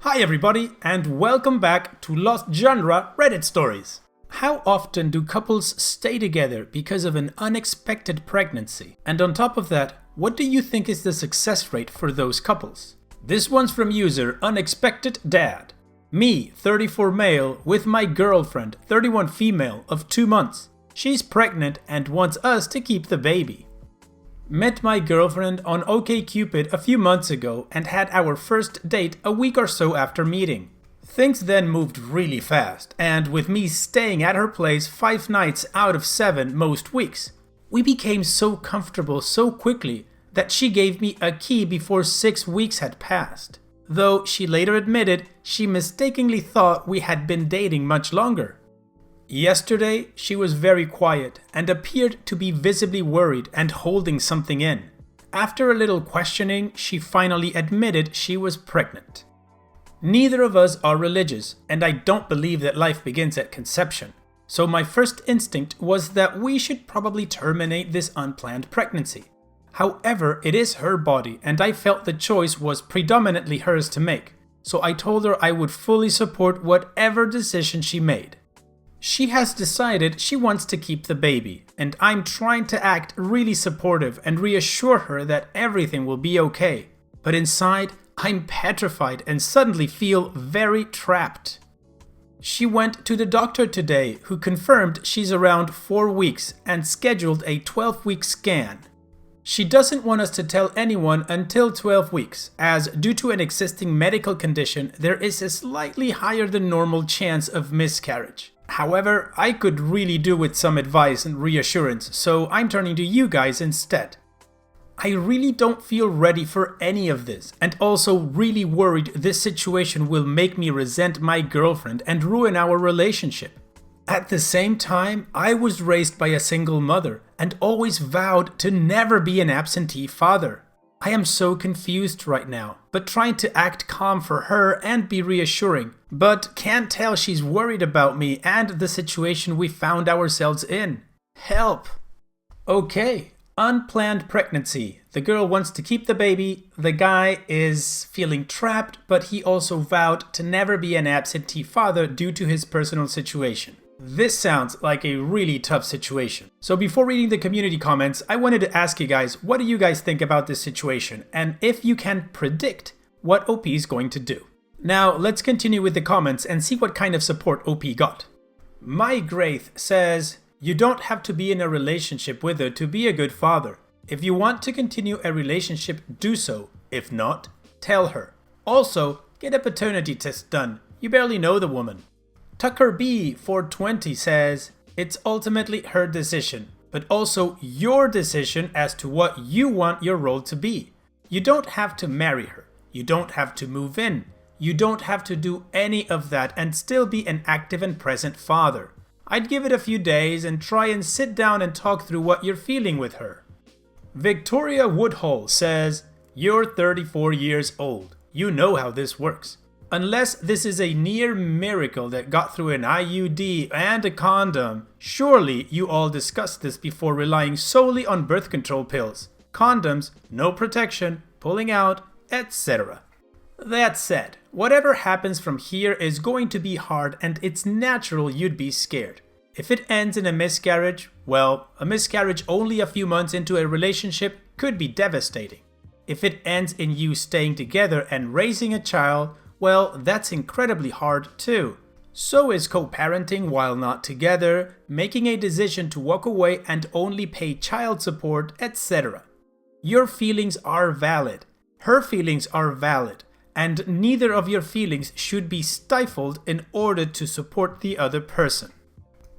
Hi everybody, and welcome back to Lost Genre Reddit Stories. How often do couples stay together because of an unexpected pregnancy? And on top of that, what do you think is the success rate for those couples? This one's from user Unexpected Dad. Me, 34 male, with my girlfriend, 31 female, of 2 months. She's pregnant and wants us to keep the baby. Met my girlfriend on OkCupid a few months ago and had our first date a week or so after meeting. Things then moved really fast, and with me staying at her place 5 nights out of 7 most weeks, we became so comfortable so quickly that she gave me a key before 6 weeks had passed. Though she later admitted she mistakenly thought we had been dating much longer. Yesterday, she was very quiet and appeared to be visibly worried and holding something in. After a little questioning, she finally admitted she was pregnant. Neither of us are religious, and I don't believe that life begins at conception. So my first instinct was that we should probably terminate this unplanned pregnancy. However, it is her body, and I felt the choice was predominantly hers to make. So I told her I would fully support whatever decision she made. She has decided she wants to keep the baby, and I'm trying to act really supportive and reassure her that everything will be okay. But inside, I'm petrified and suddenly feel very trapped. She went to the doctor today, who confirmed she's around 4 weeks and scheduled a 12-week scan. She doesn't want us to tell anyone until 12 weeks, as due to an existing medical condition, there is a slightly higher than normal chance of miscarriage. However, I could really do with some advice and reassurance, so I'm turning to you guys instead. I really don't feel ready for any of this, and also really worried this situation will make me resent my girlfriend and ruin our relationship. At the same time, I was raised by a single mother and always vowed to never be an absentee father. I am so confused right now, but trying to act calm for her and be reassuring, but can't tell she's worried about me and the situation we found ourselves in. Help! Okay, unplanned pregnancy. The girl wants to keep the baby, the guy is feeling trapped, but he also vowed to never be an absentee father due to his personal situation. This sounds like a really tough situation. So before reading the community comments, I wanted to ask you guys, what do you guys think about this situation? And if you can predict what OP is going to do. Now, let's continue with the comments and see what kind of support OP got. My Graith says, you don't have to be in a relationship with her to be a good father. If you want to continue a relationship, do so. If not, tell her. Also, get a paternity test done. You barely know the woman. Tucker B 420 says, it's ultimately her decision, but also your decision as to what you want your role to be. You don't have to marry her. You don't have to move in. You don't have to do any of that and still be an active and present father. I'd give it a few days and try and sit down and talk through what you're feeling with her. Victoria Woodhull says, you're 34 years old. You know how this works. Unless this is a near miracle that got through an IUD and a condom, surely you all discussed this before relying solely on birth control pills, condoms, no protection, pulling out, etc. That said, whatever happens from here is going to be hard and it's natural you'd be scared. If it ends in a miscarriage, well, a miscarriage only a few months into a relationship could be devastating. If it ends in you staying together and raising a child, well, that's incredibly hard too. So is co-parenting while not together, making a decision to walk away and only pay child support, etc. Your feelings are valid. Her feelings are valid. And neither of your feelings should be stifled in order to support the other person.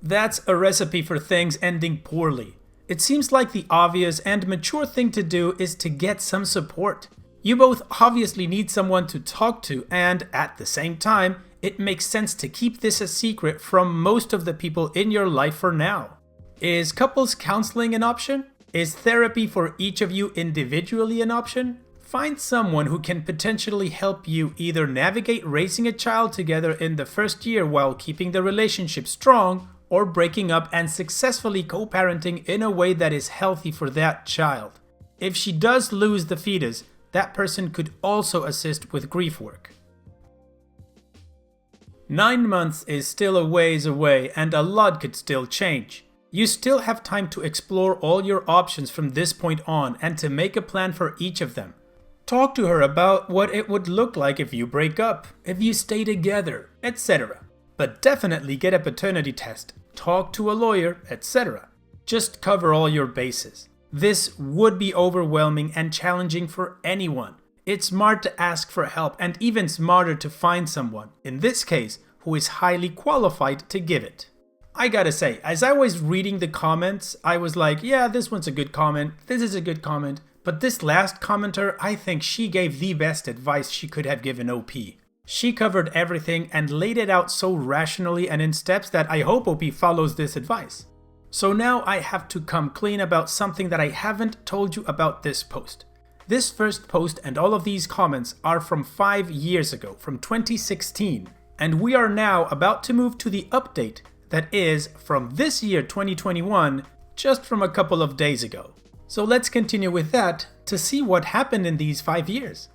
That's a recipe for things ending poorly. It seems like the obvious and mature thing to do is to get some support. You both obviously need someone to talk to, and at the same time, it makes sense to keep this a secret from most of the people in your life for now. Is couples counseling an option? Is therapy for each of you individually an option? Find someone who can potentially help you either navigate raising a child together in the first year while keeping the relationship strong, or breaking up and successfully co-parenting in a way that is healthy for that child. If she does lose the fetus, that person could also assist with grief work. 9 months is still a ways away and a lot could still change. You still have time to explore all your options from this point on and to make a plan for each of them. Talk to her about what it would look like if you break up, if you stay together, etc. But definitely get a paternity test, talk to a lawyer, etc. Just cover all your bases. This would be overwhelming and challenging for anyone. It's smart to ask for help and even smarter to find someone, in this case, who is highly qualified to give it. I gotta say, as I was reading the comments, I was like, yeah, this one's a good comment, this is a good comment, but this last commenter, I think she gave the best advice she could have given OP. She covered everything and laid it out so rationally and in steps that I hope OP follows this advice. So now I have to come clean about something that I haven't told you about this post. This first post and all of these comments are from 5 years ago, from 2016, and we are now about to move to the update that is from this year 2021, just from a couple of days ago. So let's continue with that to see what happened in these 5 years.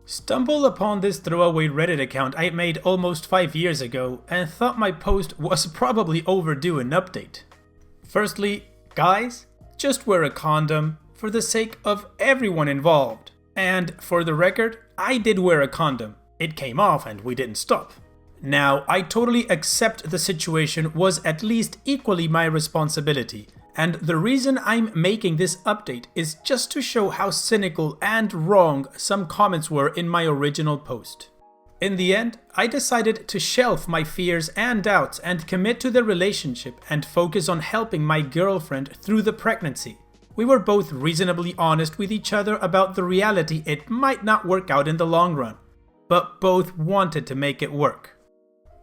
Stumbled upon this throwaway Reddit account I made almost 5 years ago and thought my post was probably overdue an update. Firstly, guys, just wear a condom for the sake of everyone involved. And for the record, I did wear a condom. It came off and we didn't stop. Now, I totally accept the situation was at least equally my responsibility, and the reason I'm making this update is just to show how cynical and wrong some comments were in my original post. In the end, I decided to shelf my fears and doubts and commit to the relationship and focus on helping my girlfriend through the pregnancy. We were both reasonably honest with each other about the reality it might not work out in the long run, but both wanted to make it work.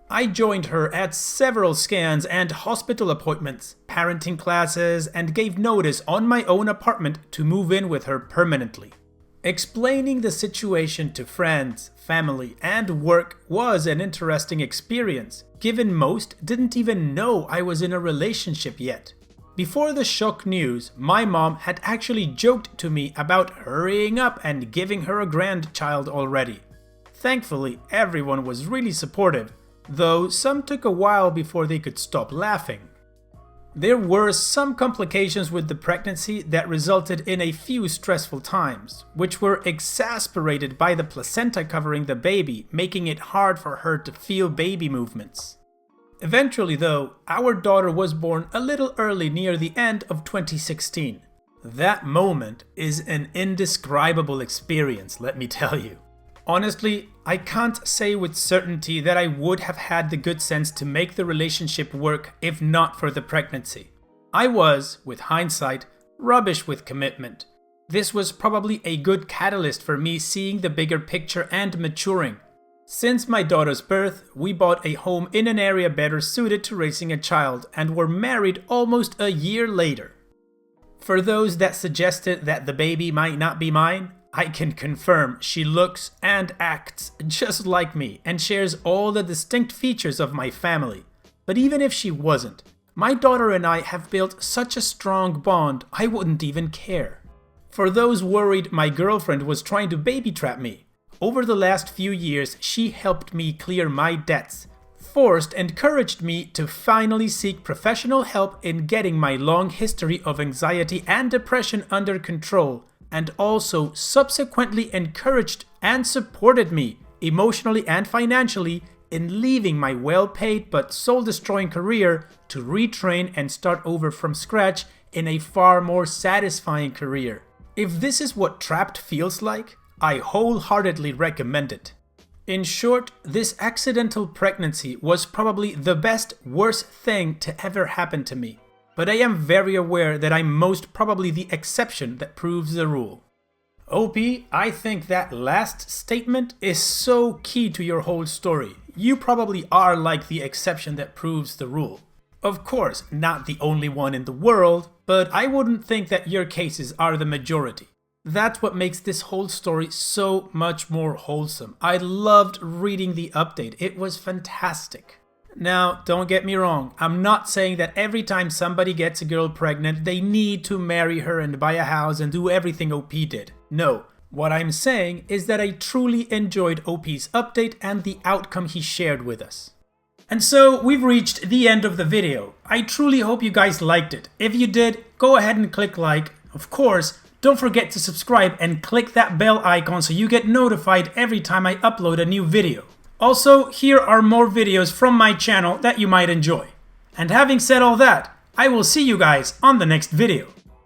I joined her at several scans and hospital appointments, parenting classes, and gave notice on my own apartment to move in with her permanently. Explaining the situation to friends, family, and work was an interesting experience, given most didn't even know I was in a relationship yet. Before the shock news, my mom had actually joked to me about hurrying up and giving her a grandchild already. Thankfully, everyone was really supportive, though some took a while before they could stop laughing. There were some complications with the pregnancy that resulted in a few stressful times, which were exacerbated by the placenta covering the baby, making it hard for her to feel baby movements. Eventually though, our daughter was born a little early near the end of 2016. That moment is an indescribable experience, let me tell you. Honestly, I can't say with certainty that I would have had the good sense to make the relationship work if not for the pregnancy. I was, with hindsight, rubbish with commitment. This was probably a good catalyst for me seeing the bigger picture and maturing. Since my daughter's birth, we bought a home in an area better suited to raising a child and were married almost a year later. For those that suggested that the baby might not be mine, I can confirm she looks and acts just like me and shares all the distinct features of my family. But even if she wasn't, my daughter and I have built such a strong bond I wouldn't even care. For those worried my girlfriend was trying to baby trap me, over the last few years she helped me clear my debts, encouraged me to finally seek professional help in getting my long history of anxiety and depression under control, and also subsequently encouraged and supported me, emotionally and financially, in leaving my well-paid but soul-destroying career to retrain and start over from scratch in a far more satisfying career. If this is what trapped feels like, I wholeheartedly recommend it. In short, this accidental pregnancy was probably the best, worst thing to ever happen to me. But I am very aware that I'm most probably the exception that proves the rule. OP, I think that last statement is so key to your whole story. You probably are like the exception that proves the rule. Of course, not the only one in the world, but I wouldn't think that your cases are the majority. That's what makes this whole story so much more wholesome. I loved reading the update. It was fantastic. Now, don't get me wrong, I'm not saying that every time somebody gets a girl pregnant, they need to marry her and buy a house and do everything OP did. No, what I'm saying is that I truly enjoyed OP's update and the outcome he shared with us. And so we've reached the end of the video. I truly hope you guys liked it. If you did, go ahead and click like. Of course, don't forget to subscribe and click that bell icon so you get notified every time I upload a new video. Also, here are more videos from my channel that you might enjoy. And having said all that, I will see you guys on the next video.